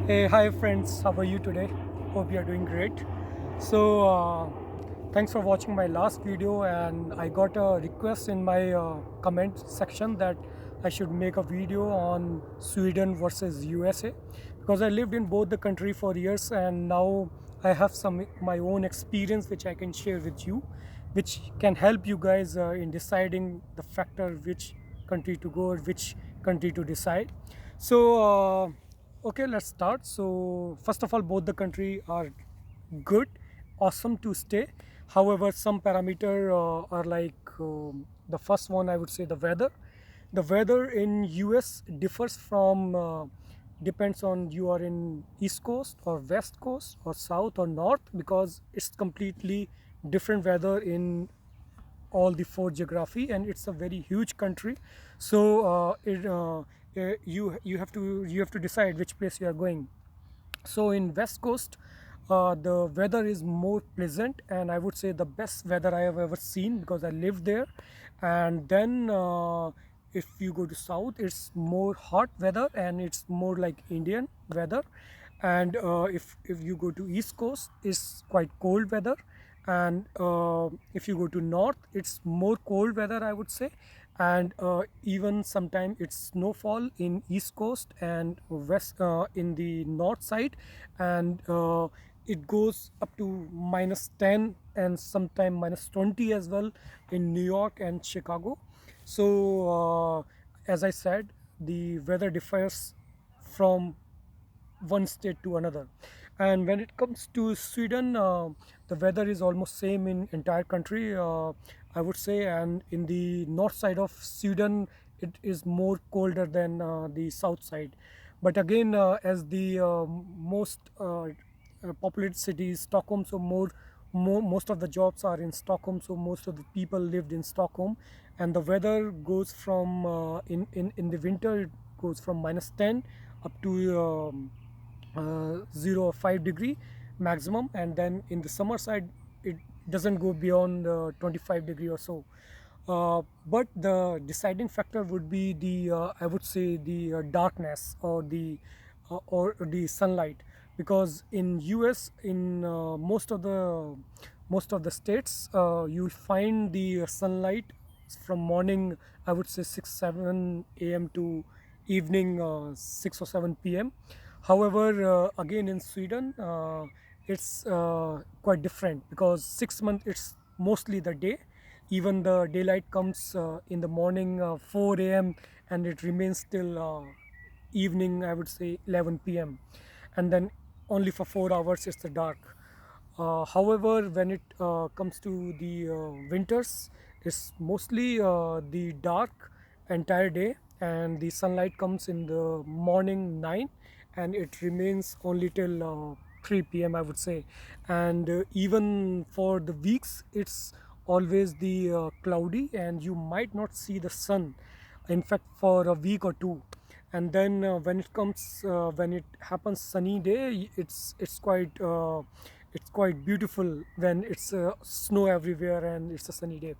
Hey, hi friends, how are you today? Hope you are doing great. Thanks for watching my last video, and I got a request in my comment section that I should make a video on Sweden versus USA because I lived in both the country for years, and now I have some my own experience which I can share with you, which can help you guys in deciding the factor which country to go or which country to decide. Okay, let's start. So first of all, both the country are good, awesome to stay. However, some parameter are like the first one, I would say the weather. The weather in US differs from depends on you are in east coast or west coast or south or north, because it's completely different weather in all the four geography, and it's a very huge country. You have to decide which place you are going. So in west coast, the weather is more pleasant, and I would say the best weather I have ever seen because I lived there. And then if you go to south, it's more hot weather and it's more like Indian weather. And if you go to east coast, it's quite cold weather. And if you go to north, it's more cold weather, I would say. And even sometimes it's snowfall in east coast and west in the north side. And it goes up to -10 and sometime -20 as well in New York and Chicago. As I said, the weather differs from one state to another. And when it comes to Sweden, the weather is almost same in entire country, I would say. And in the north side of Sweden, it is more colder than the south side. But again, as the most populated city is Stockholm, so most of the jobs are in Stockholm, so most of the people lived in Stockholm. And the weather goes from in the winter, it goes from -10 up to 0 or 5 degree maximum. And then in the summer side, it doesn't go beyond 25 degree or so. But the deciding factor would be the I would say the darkness or the sunlight, because in US, in most of the states, you'll find the sunlight from morning, I would say 6 7 a.m. to evening 6 or 7 p.m. However, again in Sweden, it's quite different, because 6 months it's mostly the day. Even the daylight comes in the morning 4 a.m. and it remains till evening, I would say 11 p.m. And then only for 4 hours it's the dark. However, when it comes to the winters, it's mostly the dark entire day, and the sunlight comes in the morning 9, and it remains only till 3 p.m., I would say. And even for the weeks, it's always the cloudy, and you might not see the sun, in fact, for a week or two. And then when it happens sunny day, it's quite beautiful when it's snow everywhere and it's a sunny day.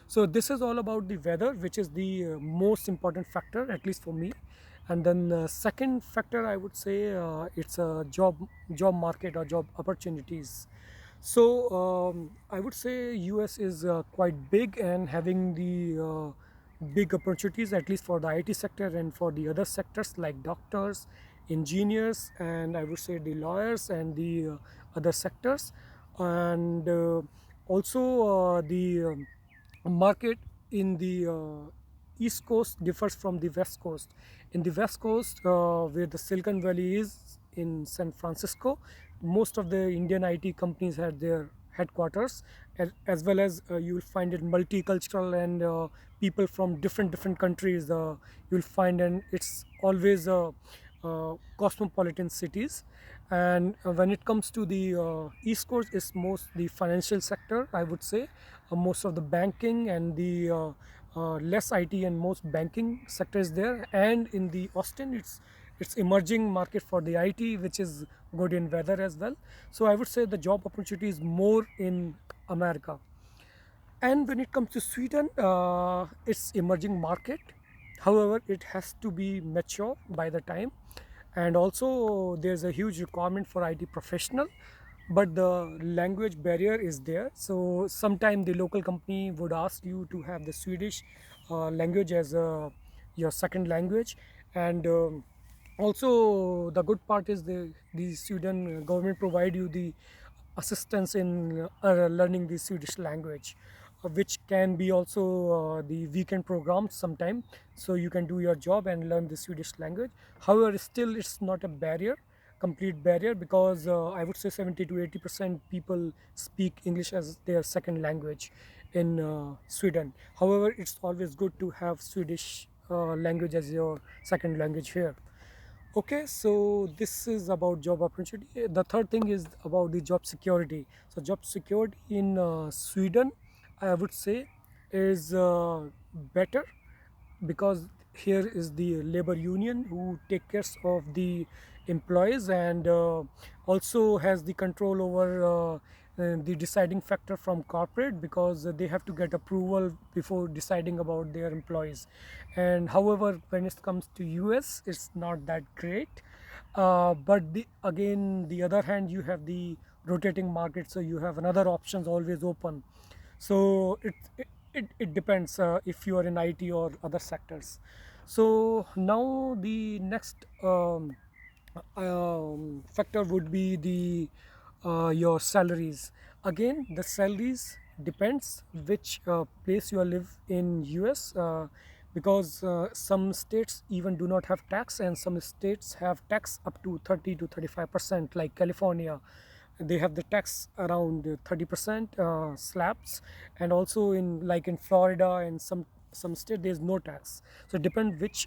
So this is all about the weather, which is the most important factor, at least for me. And then second factor, I would say, it's a job market or job opportunities. I would say US is quite big and having the big opportunities, at least for the IT sector and for the other sectors like doctors, engineers, and I would say the lawyers and the other sectors. And also the market in the east coast differs from the west coast. In the west coast, where the Silicon Valley is in San Francisco, most of the Indian IT companies had their headquarters. As well as you will find it multicultural, and people from different countries you'll find. And it's always cosmopolitan cities. And when it comes to the east coast, it's most the financial sector, I would say. Most of the banking and the less IT and most banking sector is there. And in the Austin, it's emerging market for the IT, which is good in weather as well. So I would say the job opportunity is more in America. And when it comes to Sweden, it's emerging market. However, it has to be mature by the time. and also there's a huge requirement for IT professional, but the language barrier is there. So sometime the local company would ask you to have the Swedish language as your second language. And also the good part is the Sweden government provide you the assistance in learning the Swedish language, which can be also the weekend programs sometime, so you can do your job and learn the Swedish language. However, still it's not a barrier, complete barrier, because I would say 70 to 80% people speak English as their second language in Sweden. However, it's always good to have Swedish language as your second language here. Okay, so this is about job opportunity. The third thing is about the job security. So job security in Sweden, I would say, is better, because here is the labor union who take care of the employees, and also has the control over the deciding factor from corporate, because they have to get approval before deciding about their employees. And however, when it comes to US, it's not that great. But again, the other hand, you have the rotating market, so you have another options always open. So it depends if you are in IT or other sectors. So now the next factor would be the your salaries. Again, the salaries depends which place you live in US, because some states even do not have tax, and some states have tax up to 30 to 35%, like California. They have the tax around 30% slabs, and also in, like in Florida and some state, there's no tax. So it depends which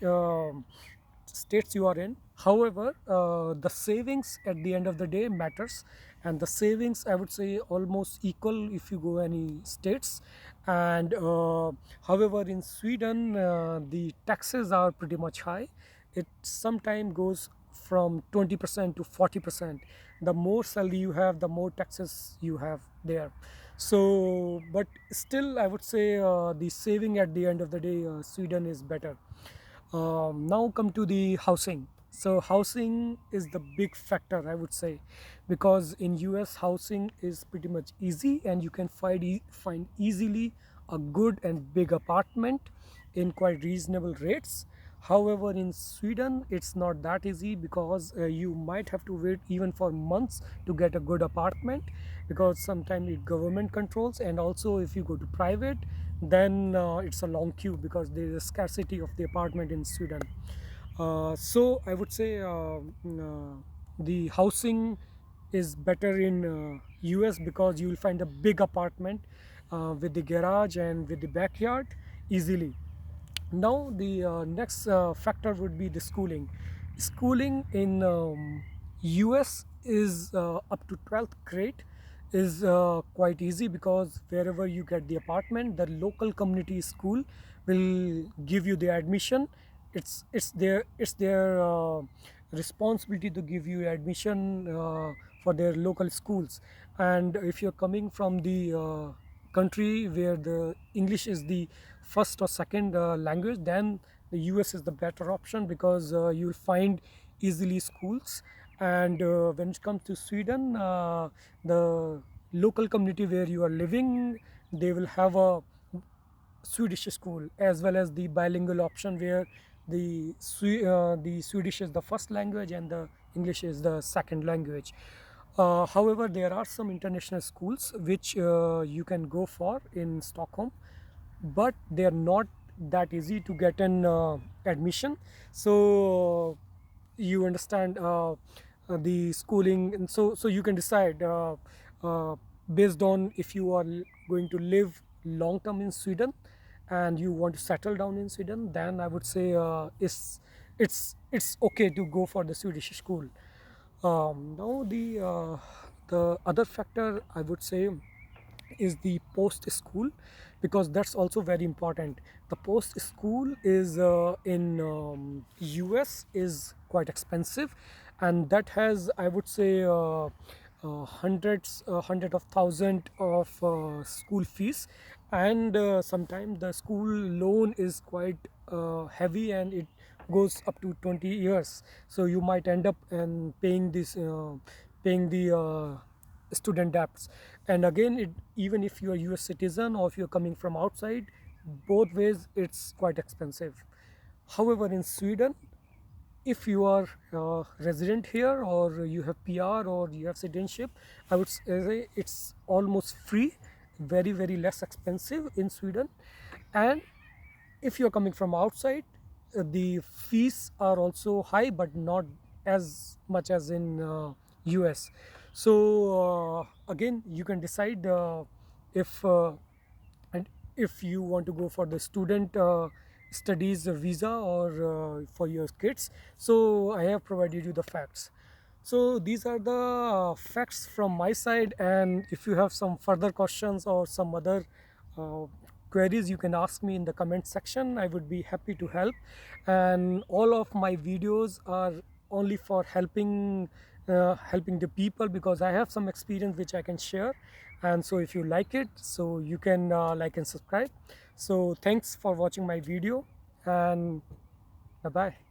states you are in. However, the savings at the end of the day matters, and the savings, I would say, almost equal if you go any states. And however, in Sweden, the taxes are pretty much high. It sometimes goes from 20% to 40%. The more salary you have, the more taxes you have there. So but still, I would say the saving at the end of the day, Sweden is better. Now come to the housing. So housing is the big factor, I would say, because in US housing is pretty much easy, and you can find easily a good and big apartment in quite reasonable rates. However, in Sweden it's not that easy, because you might have to wait even for months to get a good apartment, because sometimes it government controls, and also if you go to private, then it's a long queue, because there is a scarcity of the apartment in Sweden. So I would say the housing is better in US, because you will find a big apartment with the garage and with the backyard easily. Now the next factor would be the schooling. Schooling in US is up to 12th grade is quite easy, because wherever you get the apartment, the local community school will give you the admission. It's their responsibility to give you admission for their local schools. And if you're coming from the country where the English is the first or second language, then the US is the better option, because you'll find easily schools. And when it comes to Sweden, the local community where you are living, they will have a Swedish school, as well as the bilingual option, where the Swedish is the first language and the English is the second language. However, there are some international schools which you can go for in Stockholm, but they are not that easy to get an admission. So you understand the schooling, and so you can decide uh, based on if you are going to live long term in Sweden and you want to settle down in Sweden, then I would say it's okay to go for the Swedish school. Now the other factor, I would say, is the post school, because that's also very important. The post school is in US is quite expensive, and that has, I would say, hundred of thousand of school fees. And sometimes the school loan is quite heavy, and it goes up to 20 years. So you might end up and paying this paying the student debts. And again, even if you are US citizen or if you're coming from outside, both ways it's quite expensive. However, in Sweden, if you are resident here or you have PR or you have citizenship, I would say it's almost free, very less expensive in Sweden. And if you're coming from outside, the fees are also high but not as much as in US. So again, you can decide if and if you want to go for the student studies visa or for your kids. So I have provided you the facts. So these are the facts from my side, and if you have some further questions or some other uh, queries, you can ask me in the comment section. I would be happy to help, and all of my videos are only for helping the people, because I have some experience which I can share. And so if you like it, so you can like and subscribe. So thanks for watching my video, and bye bye.